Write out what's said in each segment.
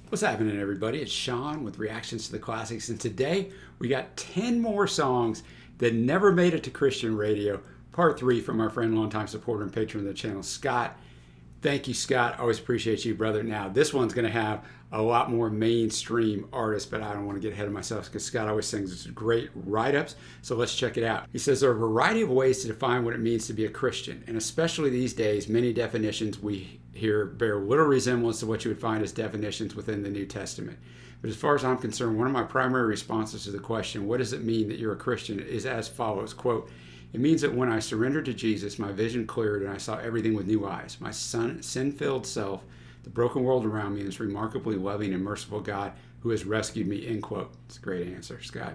What's happening, everybody? It's Sean with Reactions to the Classics, and today we got 10 more songs that never made it to Christian radio. Part 3 from our friend, longtime supporter and patron of the channel, Scott. Thank you, Scott. Always appreciate you, brother. Now, this one's going to have a lot more mainstream artists, but I don't want to get ahead of myself because Scott always sings great write-ups, so let's check it out. He says there are a variety of ways to define what it means to be a Christian, and especially these days, many definitions we hear bear little resemblance to what you would find as definitions within the New Testament. But as far as I'm concerned, one of my primary responses to the question, what does it mean that you're a Christian, is as follows, quote, "It means that when I surrendered to Jesus, my vision cleared and I saw everything with new eyes. My sin-filled self, the broken world around me, and this remarkably loving and merciful God who has rescued me," end quote. It's a great answer, Scott.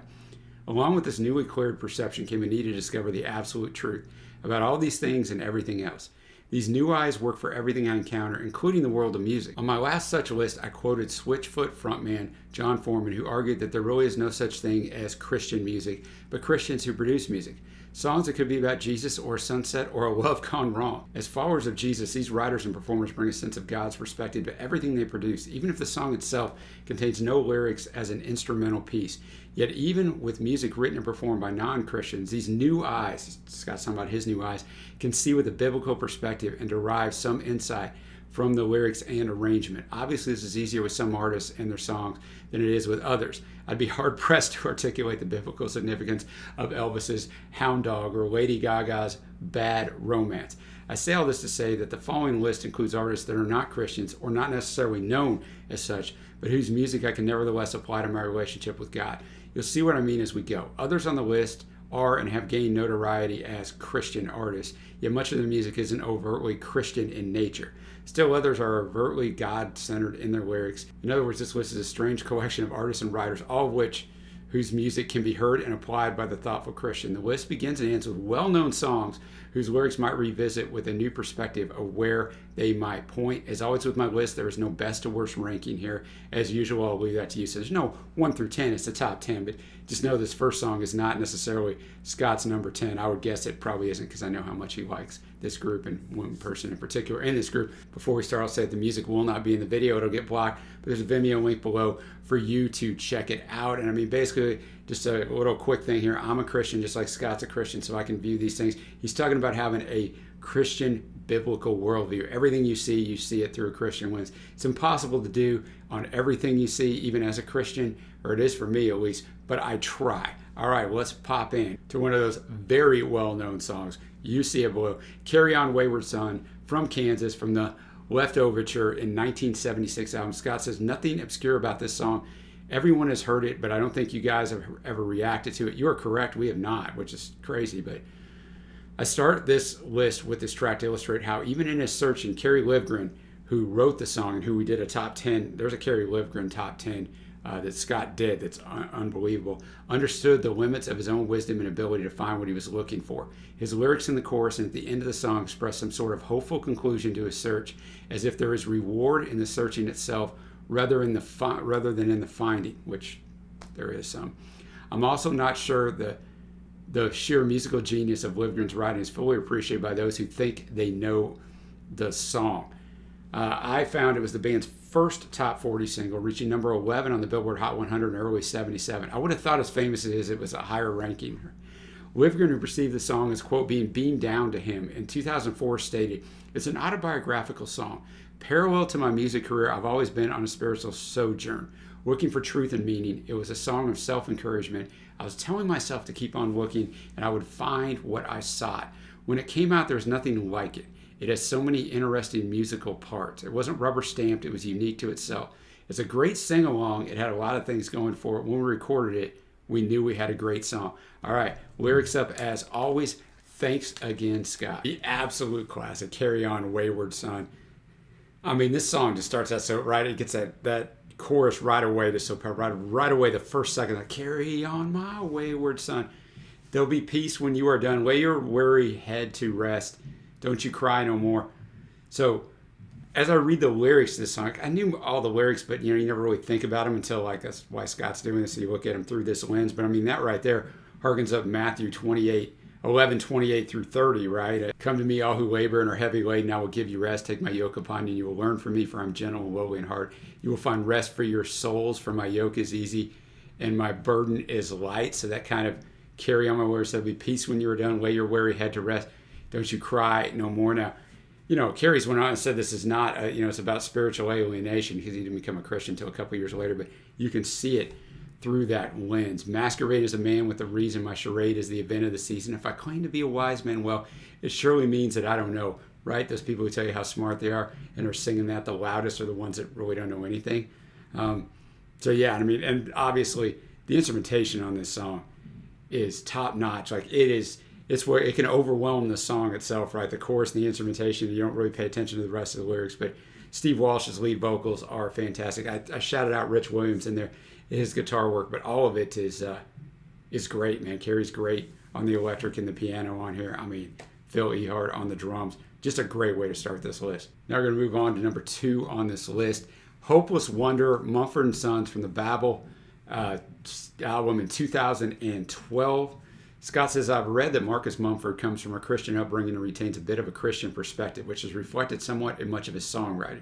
Along with this newly cleared perception came a need to discover the absolute truth about all these things and everything else. These new eyes work for everything I encounter, including the world of music. On my last such list, I quoted Switchfoot frontman John Foreman, who argued that there really is no such thing as Christian music, but Christians who produce music. Songs that could be about Jesus or a sunset or a love gone wrong. As followers of Jesus, these writers and performers bring a sense of God's perspective to everything they produce, even if the song itself contains no lyrics as an instrumental piece. Yet even with music written and performed by non-Christians, these new eyes, Scott's talking about his new eyes, can see with a biblical perspective and derive some insight from the lyrics and arrangement. Obviously, this is easier with some artists and their songs than it is with others. I'd be hard-pressed to articulate the biblical significance of Elvis's Hound Dog or Lady Gaga's Bad Romance. I say all this to say that the following list includes artists that are not Christians or not necessarily known as such, but whose music I can nevertheless apply to my relationship with God. You'll see what I mean as we go. Others on the list are and have gained notoriety as Christian artists, yet much of their music isn't overtly Christian in nature. Still others are overtly God-centered in their lyrics. In other words, this list is a strange collection of artists and writers, all of which whose music can be heard and applied by the thoughtful Christian. The list begins and ends with well-known songs whose lyrics might revisit with a new perspective of where they might point. As always with my list, there is no best to worst ranking here. As usual, I'll leave that to you. So there's no 1 through 10, it's the top 10, but just know this first song is not necessarily Scott's number 10. I would guess it probably isn't because I know how much he likes this group and one person in particular in this group. Before we start, I'll say the music will not be in the video. It'll get blocked, but there's a Vimeo link below for you to check it out. And I mean, basically, just a little quick thing here. I'm a Christian, just like Scott's a Christian, so I can view these things. He's talking about having a Christian biblical worldview. Everything you see it through a Christian lens. It's impossible to do on everything you see, even as a Christian, or it is for me at least, but I try. All right, well, let's pop in to one of those very well-known songs. You see it below. Carry On Wayward Son from Kansas, from the Left Overture in 1976 album. Scott says, nothing obscure about this song. Everyone has heard it, but I don't think you guys have ever reacted to it. You are correct, we have not, which is crazy, but I start this list with this track to illustrate how even in his searching, Kerry Livgren, who wrote the song and who we did a top 10, there's a Kerry Livgren top 10 that Scott did that's unbelievable, understood the limits of his own wisdom and ability to find what he was looking for. His lyrics in the chorus and at the end of the song express some sort of hopeful conclusion to his search, as if there is reward in the searching itself rather than in the finding, which there is some. I'm also not sure the sheer musical genius of Livgren's writing is fully appreciated by those who think they know the song. I found it was the band's first top 40 single, reaching number 11 on the Billboard Hot 100 in early 77. I would have thought as famous as it is, it was a higher ranking. Livgren, who perceived the song as, quote, being beamed down to him, in 2004 stated, "It's an autobiographical song. Parallel to my music career, I've always been on a spiritual sojourn, looking for truth and meaning. It was a song of self-encouragement. I was telling myself to keep on looking, and I would find what I sought. When it came out, there was nothing like it. It has so many interesting musical parts. It wasn't rubber stamped, it was unique to itself. It's a great sing-along. It had a lot of things going for it. When we recorded it, we knew we had a great song." All right, lyrics up as always. Thanks again, Scott. The absolute classic, Carry On Wayward Son. I mean, this song just starts out so right. It gets that chorus right away, just so right away. The first second, like, "Carry on, my wayward son. There'll be peace when you are done. Lay your weary head to rest. Don't you cry no more." So, as I read the lyrics to this song, I knew all the lyrics, but you never really think about them until, like, that's why Scott's doing this. So you look at them through this lens. But I mean, that right there harkens up Matthew 28. 11:28 through 30, right? Come to me, all who labor and are heavy laden, I will give you rest. Take my yoke upon you. You will learn from me, for I'm gentle and lowly in heart. You will find rest for your souls, for my yoke is easy and my burden is light. So that kind of carry on my words. So be peace when you are done. Lay your weary head to rest. Don't you cry no more. Now, Carey's went on and said this is not, it's about spiritual alienation because he didn't become a Christian until a couple years later, but you can see it through that lens. Masquerade as a man with a reason. My charade is the event of the season. If I claim to be a wise man, well, it surely means that I don't know, right? Those people who tell you how smart they are and are singing that the loudest are the ones that really don't know anything. And obviously the instrumentation on this song is top notch. Like it's where it can overwhelm the song itself, right? The chorus and the instrumentation, you don't really pay attention to the rest of the lyrics, but Steve Walsh's lead vocals are fantastic. I shouted out Rich Williams in there, his guitar work, but all of it is great, man. Carey's great on the electric and the piano on here. I mean, Phil Ehart on the drums. Just a great way to start this list. Now we're going to move on to number 2 on this list. Hopeless Wonder, Mumford Sons from the Babel album in 2012. Scott says, I've read that Marcus Mumford comes from a Christian upbringing and retains a bit of a Christian perspective, which is reflected somewhat in much of his songwriting.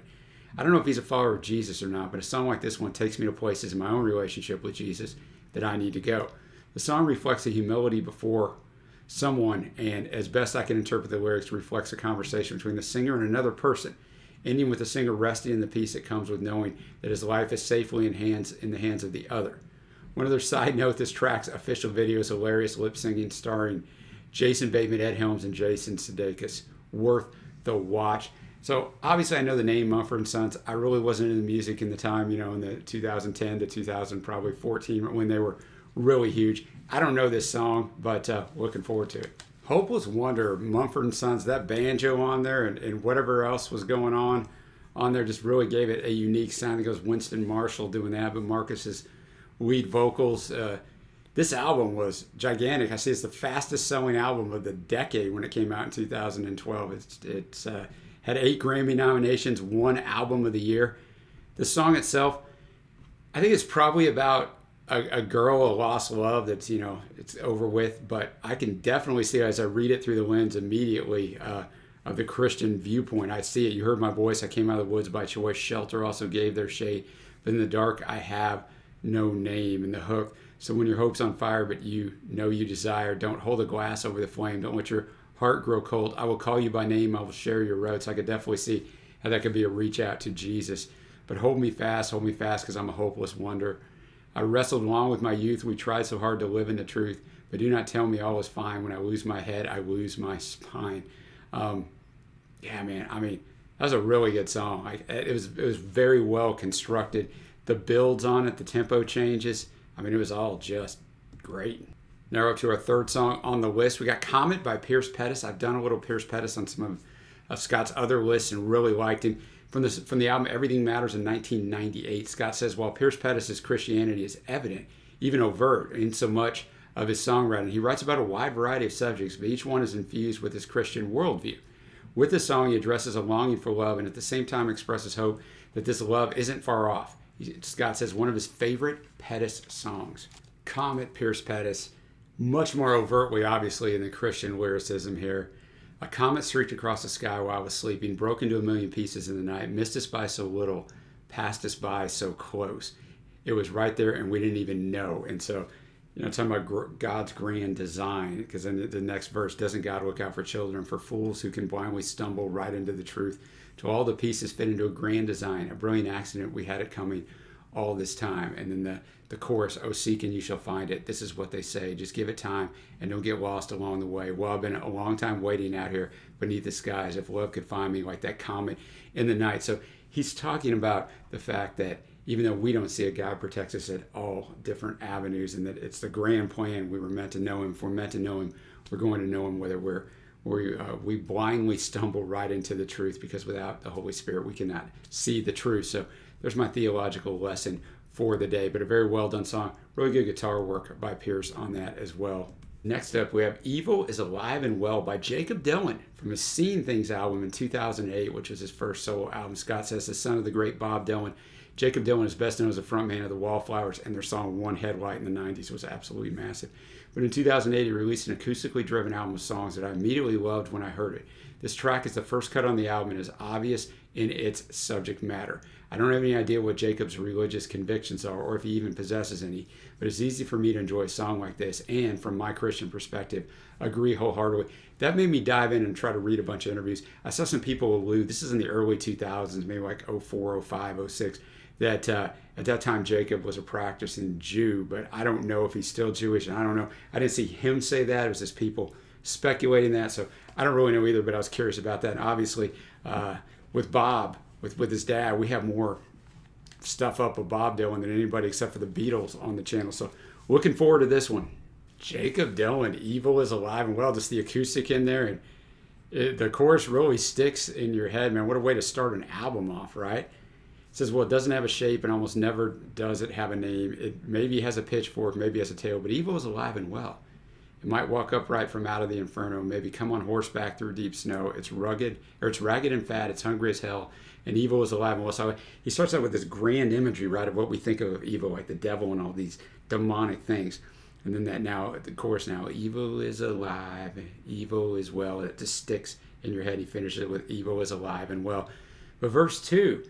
I don't know if he's a follower of Jesus or not, but a song like this one takes me to places in my own relationship with Jesus that I need to go. The song reflects the humility before someone, and as best I can interpret the lyrics, reflects a conversation between the singer and another person, ending with the singer resting in the peace that comes with knowing that his life is safely in the hands of the other. One other side note, this track's official video is hilarious lip singing starring Jason Bateman, Ed Helms, and Jason Sudeikis. Worth the watch. So obviously I know the name Mumford & Sons. I really wasn't into music in the time, in the 2010 to 2014 when they were really huge. I don't know this song, but looking forward to it. Hopeless Wonder, Mumford & Sons, that banjo on there and whatever else was going on there just really gave it a unique sound. I think it was Winston Marshall doing that, but Marcus's lead vocals. This album was gigantic. I see it's the fastest selling album of the decade when it came out in 2012. It's had 8 Grammy nominations, 1 album of the year. The song itself, I think it's probably about a girl, a lost love that's, it's over with, but I can definitely see as I read it through the lens immediately of the Christian viewpoint. I see it. You heard my voice. I came out of the woods by choice. Shelter also gave their shade. But in the dark, I have no name. And the hook, so when your hope's on fire, but you know you desire, don't hold a glass over the flame. Don't let your heart grow cold. I will call you by name. I will share your road. So I could definitely see how that could be a reach out to Jesus. But hold me fast, because I'm a hopeless wonder. I wrestled long with my youth. We tried so hard to live in the truth. But do not tell me all is fine. When I lose my head, I lose my spine. Yeah, man. I mean, that was a really good song. It was very well constructed. The builds on it, the tempo changes. I mean, it was all just great. Now we're up to our 3rd song on the list. We got Comet by Pierce Pettis. I've done a little Pierce Pettis on some of Scott's other lists and really liked him. From the album Everything Matters in 1998, Scott says, while Pierce Pettis' Christianity is evident, even overt in so much of his songwriting, he writes about a wide variety of subjects, but each one is infused with his Christian worldview. With this song, he addresses a longing for love and at the same time expresses hope that this love isn't far off. Scott says one of his favorite Pettis songs. Comet, Pierce Pettis, much more overtly, obviously, in the Christian lyricism here. A comet streaked across the sky while I was sleeping, broke into a million pieces in the night, missed us by so little, passed us by so close. It was right there and we didn't even know. And so, talking about God's grand design, because in the next verse, doesn't God look out for children, for fools who can blindly stumble right into the truth? To all the pieces fit into a grand design, a brilliant accident, we had it coming all this time. And then the chorus, oh, seek and you shall find it. This is what they say. Just give it time and don't get lost along the way. Well, I've been a long time waiting out here beneath the skies. If love could find me like that comet in the night. So he's talking about the fact that even though we don't see it, God protects us at all different avenues, and that it's the grand plan. We were meant to know him. If we're meant to know him, we're going to know him, whether we blindly stumble right into the truth, because without the Holy Spirit, we cannot see the truth. So there's my theological lesson for the day, but a very well done song. Really good guitar work by Pierce on that as well. Next up, we have Evil is Alive and Well by Jacob Dylan from his Seeing Things album in 2008, which was his first solo album. Scott says the son of the great Bob Dylan Jacob Dylan is best known as the frontman of the Wallflowers, and their song One Headlight in the 90s was absolutely massive. But in 2008, he released an acoustically driven album of songs that I immediately loved when I heard it. This track is the first cut on the album and is obvious in its subject matter. I don't have any idea what Jacob's religious convictions are or if he even possesses any, but it's easy for me to enjoy a song like this and, from my Christian perspective, agree wholeheartedly. That made me dive in and try to read a bunch of interviews. I saw some people allude, this is in the early 2000s, maybe like 04, 05, 06, that at that time Jacob was a practicing Jew, but I don't know if he's still Jewish, and I don't know. I didn't see him say that. It was just people speculating that, so I don't really know either, but I was curious about that. And obviously, with Bob, with his dad, we have more stuff up of Bob Dylan than anybody except for the Beatles on the channel, so looking forward to this one. Jacob Dylan, Evil is Alive and Well, just the acoustic in there, and the chorus really sticks in your head, man. What a way to start an album off, right? It says, well, it doesn't have a shape and almost never does it have a name. It maybe has a pitchfork, maybe has a tail, but evil is alive and well. It might walk upright from out of the inferno, maybe come on horseback through deep snow. It's ragged and fat, it's hungry as hell, and evil is alive and well. So he starts out with this grand imagery, right, of what we think of evil, like the devil and all these demonic things. And then that now, the chorus now, evil is alive, evil is well. It just sticks in your head. He finishes it with evil is alive and well. But verse 2,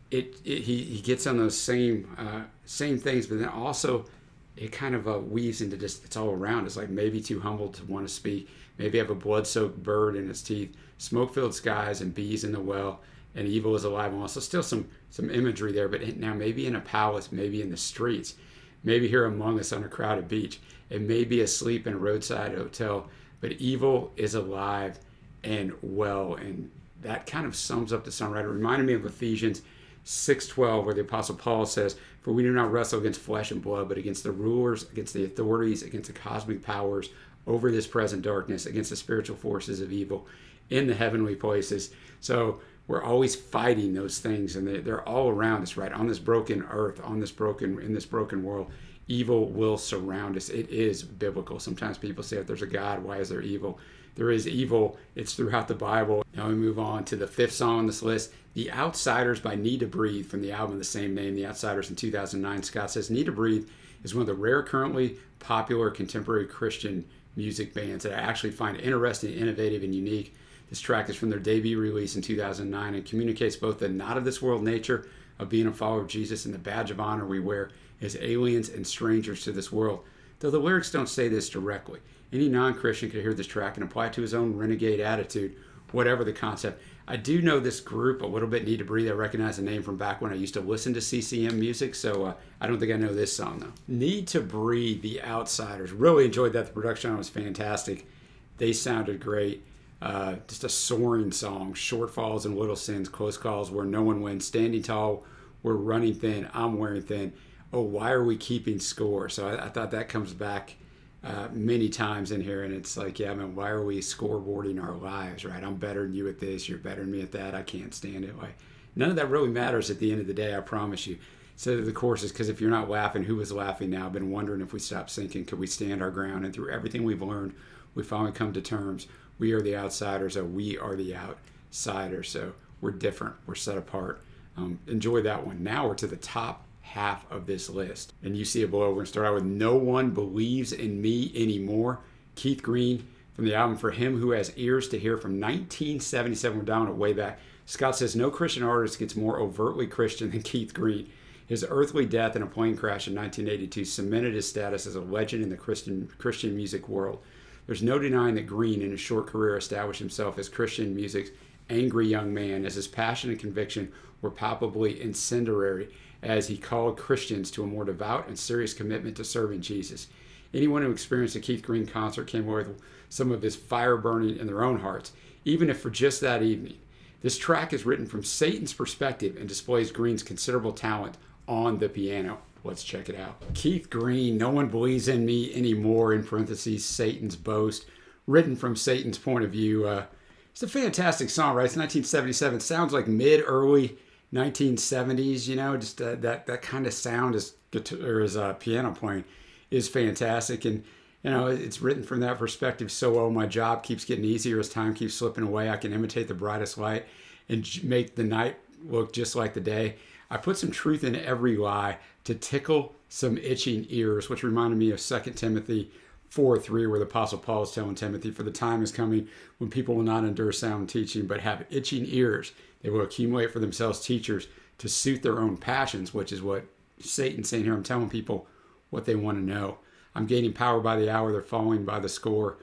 he gets on those same things, but then also it kind of weaves into just, it's all around. It's like maybe too humble to want to speak. Maybe have a blood-soaked bird in its teeth, smoke-filled skies and bees in the well, and evil is alive and well. So still some imagery there, but now maybe in a palace, maybe in the streets, maybe here among us on a crowded beach. It may be asleep in a roadside hotel, but evil is alive and well. And that kind of sums up the songwriter. It reminded me of Ephesians 6:12, where the Apostle Paul says, for we do not wrestle against flesh and blood, but against the rulers, against the authorities, against the cosmic powers over this present darkness, against the spiritual forces of evil in the heavenly places. So we're always fighting those things, and they're all around us, right? On this broken earth, in this broken world, evil will surround us. It is biblical. Sometimes people say, if there's a God, why is there evil? There is evil. It's throughout the Bible. Now we move on to the fifth song on this list, The Outsiders by Need to Breathe, from the album of the same name, The Outsiders, in 2009. Scott says, Need to Breathe is one of the rare currently popular contemporary Christian music bands that I actually find interesting, innovative, and unique. This track is from their debut release in 2009 and communicates both the not-of-this-world nature of being a follower of Jesus and the badge of honor we wear as aliens and strangers to this world. Though the lyrics don't say this directly, any non-Christian could hear this track and apply it to his own renegade attitude, whatever the concept. I do know this group a little bit, Need to Breathe. I recognize the name from back when I used to listen to CCM music, so I don't think I know this song, though. Need to Breathe, The Outsiders. Really enjoyed that. The production on it was fantastic. They sounded great. Just a soaring song. Short falls and little sins, close calls where no one wins. Standing tall, we're running thin, I'm wearing thin. Oh, why are we keeping score? So I thought that comes back many times in here, and it's like, yeah, man, why are we scoreboarding our lives, right? I'm better than you at this, you're better than me at that, I can't stand it. Like, none of that really matters at the end of the day, I promise you. So the chorus is, because if you're not laughing, who is laughing now? I've been wondering if we stop sinking, could we stand our ground? And through everything we've learned, we finally come to terms. We are the outsiders, or we are the outsiders. So we're different, we're set apart. Enjoy that one. Now we're to the top half of this list, and you see it below. We're going to start out with No One Believes in Me Anymore, Keith Green, from the album For Him Who Has Ears to Hear, from 1977. We're down it way back. Scott says, no Christian artist gets more overtly Christian than Keith Green. His earthly death in a plane crash in 1982 cemented his status as a legend in the Christian music world. There's no denying that Green, in his short career, established himself as Christian music's angry young man, as his passion and conviction were palpably incendiary, as he called Christians to a more devout and serious commitment to serving Jesus. Anyone who experienced a Keith Green concert came away with some of his fire burning in their own hearts, even if for just that evening. This track is written from Satan's perspective and displays Green's considerable talent on the piano. Let's check it out. Keith Green, No One Believes in Me Anymore, in parentheses, Satan's Boast, written from Satan's point of view. It's a fantastic song, right? It's 1977. Sounds like early 1970s, you know, just that kind of sound as piano playing is fantastic. And, you know, it's written from that perspective so well. My job keeps getting easier as time keeps slipping away. I can imitate the brightest light and make the night look just like the day. I put some truth in every lie to tickle some itching ears, which reminded me of 2 Timothy 4:3, where the Apostle Paul is telling Timothy, for the time is coming when people will not endure sound teaching, but have itching ears. They will accumulate for themselves teachers to suit their own passions, which is what Satan's saying here. I'm telling people what they want to know. I'm gaining power by the hour. They're falling by the score.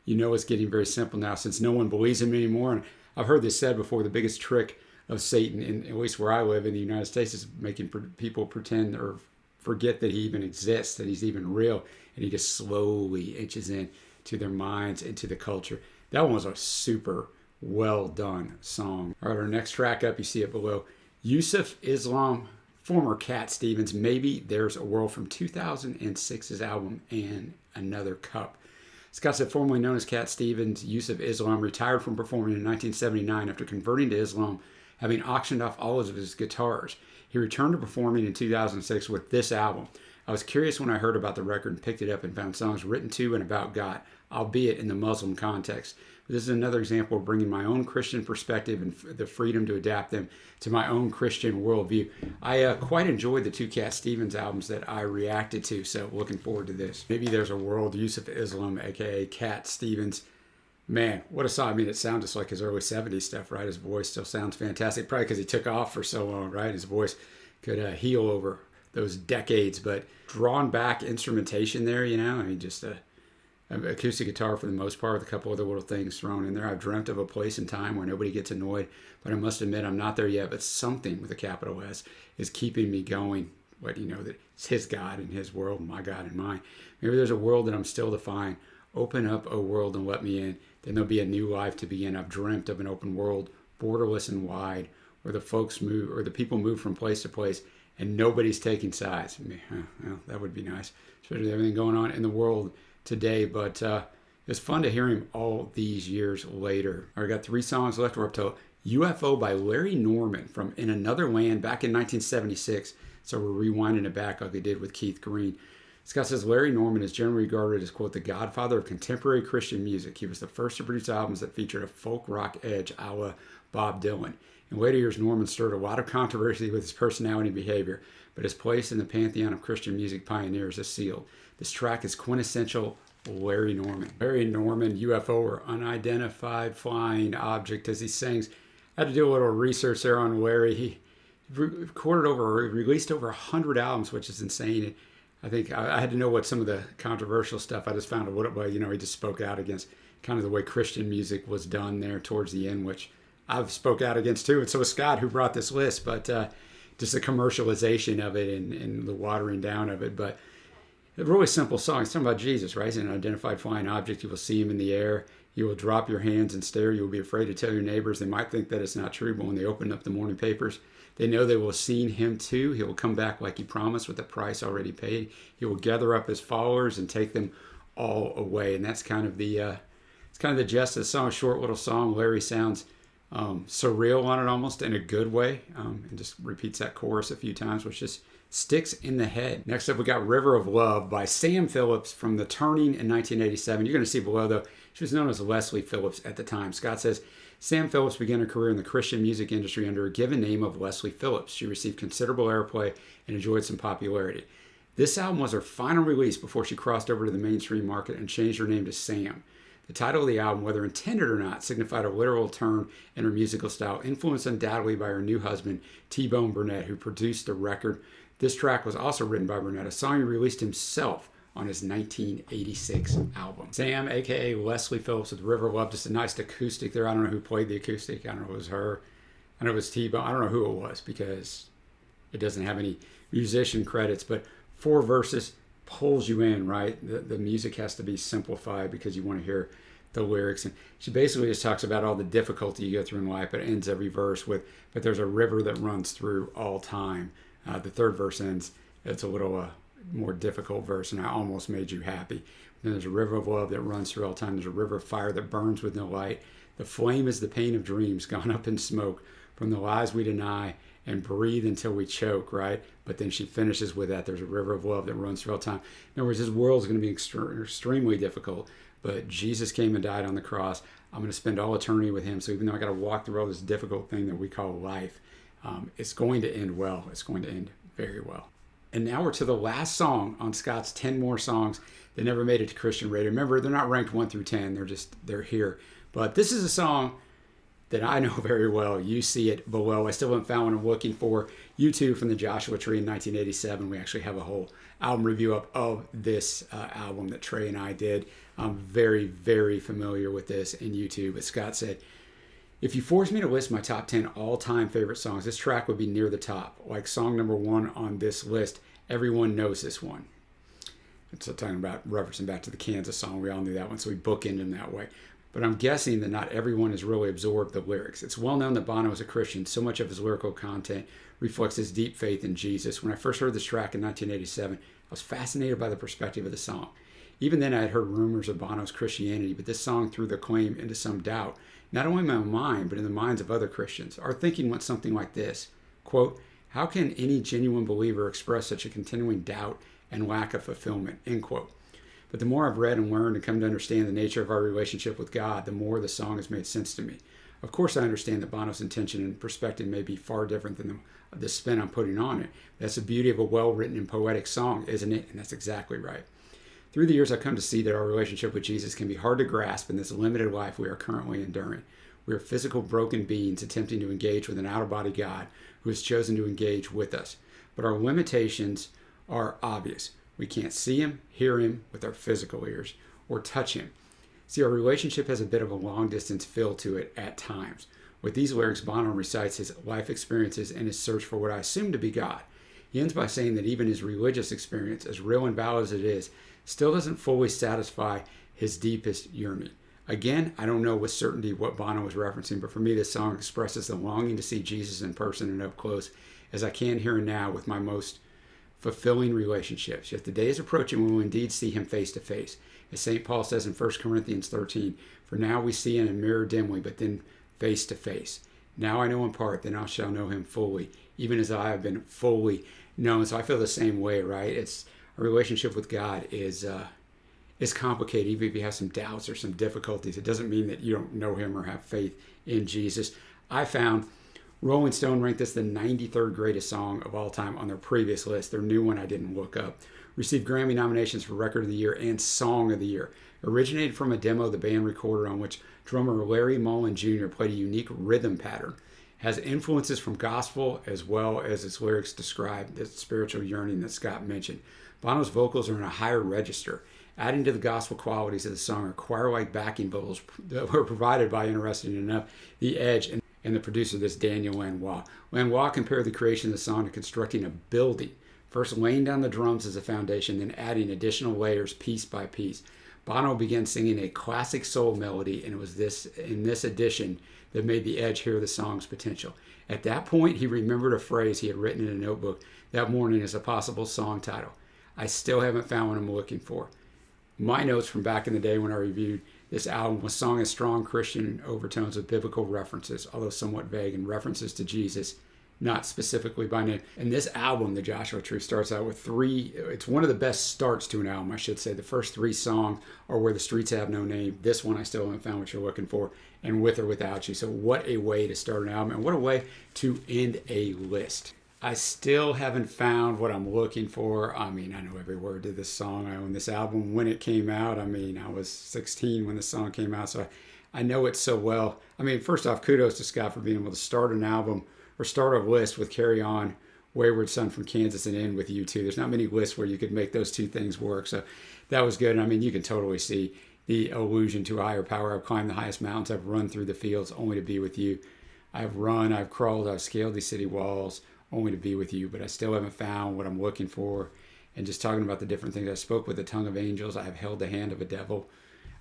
You know, it's getting very simple now since no one believes in me anymore. And I've heard this said before, the biggest trick of Satan, in, at least where I live in the United States, is making people pretend or forget that he even exists, that he's even real. And he just slowly inches in to their minds, into the culture. That one was a super well done song. All right, our next track up, you see it below. Yusuf, Islam, former Cat Stevens, Maybe There's a World, from 2006's album And Another Cup. Scott said, formerly known as Cat Stevens, Yusuf Islam retired from performing in 1979 after converting to Islam, having auctioned off all of his guitars. He returned to performing in 2006 with this album. I was curious when I heard about the record and picked it up and found songs written to and about God, albeit in the Muslim context. But this is another example of bringing my own Christian perspective and the freedom to adapt them to my own Christian worldview. I quite enjoyed the two Cat Stevens albums that I reacted to, so looking forward to this. Maybe There's a World, Yusuf Islam, aka Cat Stevens. Man, what a song. I mean, it sounds just like his early 70s stuff, right? His voice still sounds fantastic, probably because he took off for so long, right? His voice could heal over those decades, but drawn back instrumentation there, you know, I mean, just an acoustic guitar for the most part with a couple other little things thrown in there. I've dreamt of a place and time where nobody gets annoyed, but I must admit I'm not there yet, but something with a capital S is keeping me going. What, you know, that it's his God and his world, my God and mine. Maybe there's a world that I'm still to find. Open up, O world, and let me in. Then there'll be a new life to begin. I've dreamt of an open world, borderless and wide, where the folks move, or the people move from place to place, and nobody's taking sides. Well, that would be nice, especially with everything going on in the world today. But it's fun to hear him all these years later. All right, got 3 songs left. We're up to UFO by Larry Norman from In Another Land back in 1976. So we're rewinding it back like we did with Keith Green. Scott says Larry Norman is generally regarded as, quote, the godfather of contemporary Christian music. He was the first to produce albums that featured a folk rock edge a la Bob Dylan. In later years, Norman stirred a lot of controversy with his personality and behavior, but his place in the pantheon of Christian music pioneers is sealed. This track is quintessential Larry Norman. Larry Norman, UFO, or Unidentified Flying Object, as he sings. I had to do a little research there on Larry. He released over 100 albums, which is insane. I think I had to know what some of the controversial stuff. I just found out he just spoke out against kind of the way Christian music was done there towards the end, which I've spoke out against too. And so was Scott, who brought this list, but just the commercialization of it and the watering down of it. But a really simple song. It's talking about Jesus, right? He's an identified flying object. You will see him in the air. You will drop your hands and stare. You will be afraid to tell your neighbors. They might think that it's not true, but when they open up the morning papers, they know they will have seen him too. He will come back like he promised with the price already paid. He will gather up his followers and take them all away. And that's kind of the gist of the song. A short little song. Larry sounds surreal on it almost in a good way, and just repeats that chorus a few times, which just sticks in the head. Next up, we got River of Love by Sam Phillips from The Turning in 1987. You're going to see below, though, she was known as Leslie Phillips at the time. Scott says, Sam Phillips began her career in the Christian music industry under a given name of Leslie Phillips. She received considerable airplay and enjoyed some popularity. This album was her final release before she crossed over to the mainstream market and changed her name to Sam. The title of the album, whether intended or not, signified a literal turn in her musical style, influenced undoubtedly by her new husband, T-Bone Burnett, who produced the record. This track was also written by Burnett, a song he released himself on his 1986 album. Sam, a.k.a. Leslie Phillips with River of Love, just a nice acoustic there. I don't know who played the acoustic. I don't know if it was her. I know it was T-Bone. I don't know who it was because it doesn't have any musician credits, but 4 verses pulls you in, right? The music has to be simplified because you want to hear the lyrics. And she basically just talks about all the difficulty you go through in life, but it ends every verse with, but there's a river that runs through all time. The 3rd verse ends, it's a little more difficult verse, and I almost made you happy. Then there's a river of love that runs through all time. There's a river of fire that burns with no light. The flame is the pain of dreams gone up in smoke from the lies we deny and breathe until we choke, right? But then she finishes with that. There's a river of love that runs through all time. In other words, this world is going to be extremely difficult, but Jesus came and died on the cross. I'm going to spend all eternity with him. So even though I got to walk through all this difficult thing that we call life, It's going to end well. It's going to end very well. And now we're to the last song on Scott's 10 more songs that never made it to Christian radio. Remember, they're not ranked 1 through 10. They're here. But this is a song that I know very well. You see it below. I still haven't found what I'm looking for. U2 from the Joshua Tree in 1987. We actually have a whole album review up of this album that Trey and I did. I'm very, very familiar with this in U2. But Scott said, if you forced me to list my top 10 all-time favorite songs, this track would be near the top. Like song number 1 on this list, everyone knows this one. So talking about referencing back to the Kansas song, we all knew that one, so we bookend in that way. But I'm guessing that not everyone has really absorbed the lyrics. It's well known that Bono is a Christian. So much of his lyrical content reflects his deep faith in Jesus. When I first heard this track in 1987, I was fascinated by the perspective of the song. Even then, I had heard rumors of Bono's Christianity, but this song threw the claim into some doubt, not only in my mind, but in the minds of other Christians. Our thinking went something like this, quote, how can any genuine believer express such a continuing doubt and lack of fulfillment, end quote. But the more I've read and learned and come to understand the nature of our relationship with God, the more the song has made sense to me. Of course, I understand that Bono's intention and perspective may be far different than the spin I'm putting on it. That's the beauty of a well-written and poetic song, isn't it? And that's exactly right. Through the years, I've come to see that our relationship with Jesus can be hard to grasp in this limited life we are currently enduring. We are physical, broken beings attempting to engage with an out-of-body God who has chosen to engage with us. But our limitations are obvious. We can't see him, hear him with our physical ears, or touch him. See, our relationship has a bit of a long-distance feel to it at times. With these lyrics, Bono recites his life experiences and his search for what I assume to be God. He ends by saying that even his religious experience, as real and valid as it is, still doesn't fully satisfy his deepest yearning. Again, I don't know with certainty what Bono was referencing, but for me, this song expresses the longing to see Jesus in person and up close as I can here and now with my most fulfilling relationships. Yet the day is approaching when we will indeed see him face to face. As St. Paul says in 1 Corinthians 13, for now we see in a mirror dimly, but then face to face. Now I know in part, then I shall know him fully, even as I have been fully known. So I feel the same way, right? It's a relationship with God is complicated. Even if you have some doubts or some difficulties, it doesn't mean that you don't know him or have faith in Jesus. I found Rolling Stone ranked this the 93rd greatest song of all time on their previous list. Their new one I didn't look up. Received Grammy nominations for Record of the Year and Song of the Year. Originated from a demo the band recorded on which drummer Larry Mullen Jr. played a unique rhythm pattern. Has influences from gospel as well as its lyrics describe the spiritual yearning that Scott mentioned. Bono's vocals are in a higher register. Adding to the gospel qualities of the song are choir-like backing vocals that were provided by, interesting enough, The Edge and the producer, this Daniel Lanois. Lanois compared the creation of the song to constructing a building, first laying down the drums as a foundation, then adding additional layers piece by piece. Bono began singing a classic soul melody, and it was in this edition that made The Edge hear the song's potential. At that point, he remembered a phrase he had written in a notebook that morning as a possible song title. I still haven't found what I'm looking for. My notes from back in the day when I reviewed this album was sung as strong Christian overtones with biblical references, although somewhat vague, and references to Jesus, not specifically by name. And this album, The Joshua Tree, starts out with it's one of the best starts to an album, I should say. The first 3 songs are Where the Streets Have No Name. This one I still haven't found what you're looking for, and With or Without You. So what a way to start an album, and what a way to end a list. I still haven't found what I'm looking for. I mean, I know every word to this song. I own this album when it came out. I mean, I was 16 when the song came out, so I know it so well. I mean, first off, kudos to Scott for being able to start an album or start a list with Carry On, Wayward Son from Kansas, and end with U2. There's not many lists where you could make those 2 things work, so that was good. And I mean, you can totally see the allusion to a higher power. I've climbed the highest mountains. I've run through the fields only to be with you. I've run, I've crawled, I've scaled these city walls only to be with you, but I still haven't found what I'm looking for. And just talking about the different things, I spoke with the tongue of angels. I have held the hand of a devil.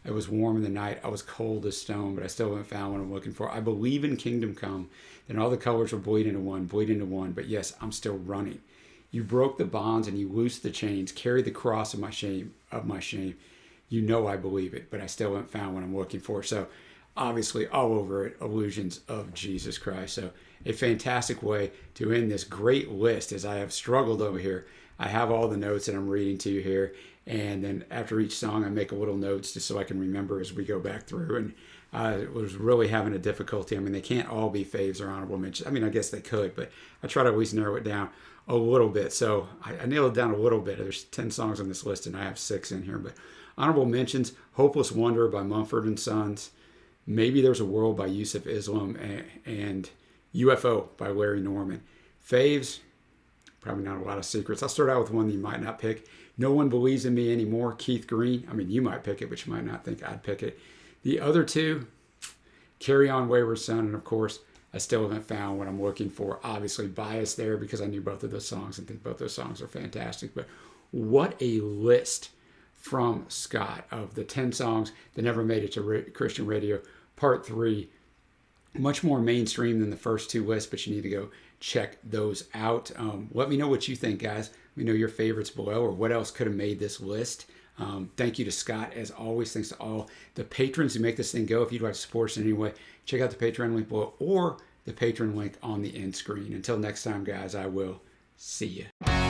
It was warm in the night. I was cold as stone, but I still haven't found what I'm looking for. I believe in kingdom come. Then all the colors will bleed into one. But yes, I'm still running. You broke the bonds and you loosed the chains, carried the cross of my shame. You know I believe it, but I still haven't found what I'm looking for. So obviously all over it, allusions of Jesus Christ. So a fantastic way to end this great list. As I have struggled over here, I have all the notes that I'm reading to you here. And then after each song, I make a little notes just so I can remember as we go back through. And I was really having a difficulty. I mean, they can't all be faves or honorable mentions. I mean, I guess they could, but I try to at least narrow it down a little bit. So I nailed it down a little bit. There's 10 songs on this list, and I have 6 in here. But honorable mentions: Hopeless Wonder by Mumford Sons, Maybe There's a World by Yusuf Islam, and UFO by Larry Norman. Faves, probably not a lot of secrets. I'll start out with one that you might not pick. No One Believes in Me Anymore, Keith Green. I mean, you might pick it, but you might not think I'd pick it. The other two, Carry On Wayward Son, and of course, I still haven't found what I'm looking for. Obviously biased there because I knew both of those songs and think both those songs are fantastic. But what a list from Scott of the 10 songs that never made it to Christian radio. Part 3, much more mainstream than the first 2 lists, but you need to go check those out. Let me know what you think, guys. Let me know your favorites below or what else could have made this list. Thank you to Scott, as always. Thanks to all the patrons who make this thing go. If you'd like to support us in any way, check out the Patreon link below or the Patreon link on the end screen. Until next time, guys, I will see you.